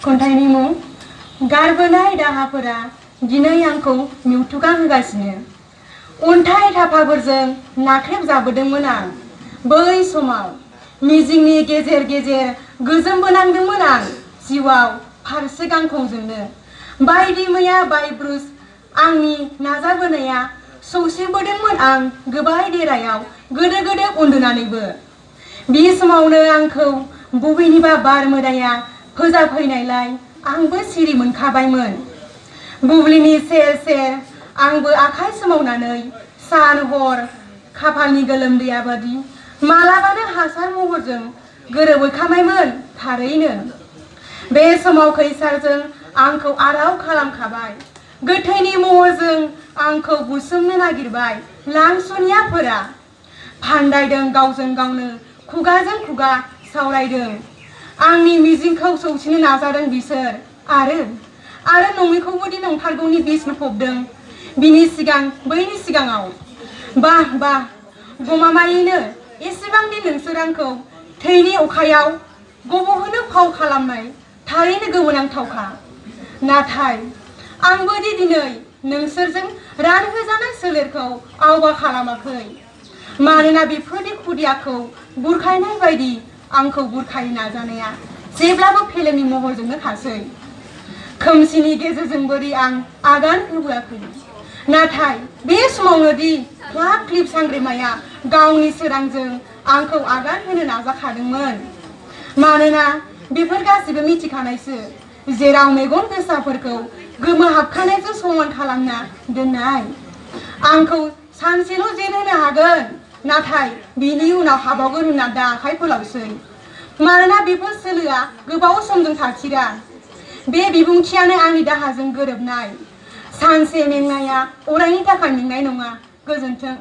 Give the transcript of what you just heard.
खन्थाइनि मुं गारबोनाय दाहाफोरा दिनै आंखौ मेउथुगा होगासिनो। अन्थाइ थाफाफोरजों नाख्रेबजाबोदोंमोन आं बै समाव मिजिंनि गेजेर गेजेर गोजोनबोनांदोंमोन आं जिउआव फारसे गांखंजोंनो बायदि मैया बायब्रुस आंनि नाजाबोनाया सौसिबोदोंमोन आं गोबाय देरायाव गोदो गोदो उन्दुनानैबो। बे समावनो आंखौ बबेनिबा बार मोदाया फोजाफैनायलाय आंबो सिरि मोनखाबायमोन। बुब्लिनि सेर सेर आंबो आखाइ सोमावनानै सान हर खाफालनि गोलोमदैया बादि मालाबानो हासार महरजों गोरोबहैखाबायमोन थारैनो। बे समाव खैसारजों आंखौ आराव खालामखाबाय गोथैनि महरजों आंखौ बुसोमनो नागिरबाय लांसनियाफोरा फान्दायदों गावजों गावनो खुगाजों खुगा सावरायदों आंनि मिजिंखौ सौसिनो नाजादों बिसोर आरो नङैखौबोदि नंथारगौनि बिस फबदों बिनि सिगां बैनि सिगाङाव। बाह बाह गमामायैनो एसेबांदि नोंसोर आंखौ थैनि अखायाव गबहोनो फाव खालामनाय थारैनो गोमोनांथावखा। नाथाय आंबोदि दिनै नोंसोरजों रानहोजानाय सोलेरखौ आवगा खालामाखै मानोना बेफोरनि खुदियाखौ बुरखायनाय बायदि आंखौ बुरखायनो नाजानाया जेब्लाबो फेलेंनि महरजोंनो खासै। खोमसिनि गेजेरजोंबोदि आं आगान होबोआखै नाथाय बे समावनो दि ख्लाब ख्लिब सांग्रेमाया गावनि सोरांजों आंखौ आगान होनो नाजाखादोंमोन। मानोना बेफोर गासिबो मिथिखानायसो जेराव मेगन गोसाफोरखौ गोमोहाबखानायजों समान खालामना दोननाय। आंखौ सानसेल' जेन होनो हागोन नाथाय बिनि उनाव हाबावगोन होनना दा आखाइ फोलावसै। मानोना बेफोर सोलोआ गोबाव समजों थाखिरा। बे बिबुंथियानो आंनि दाहाजों गोरोबनाय। सानसे मेंनाया अरायनि थाखाय मेंनाय नङा। गोजोन्थों।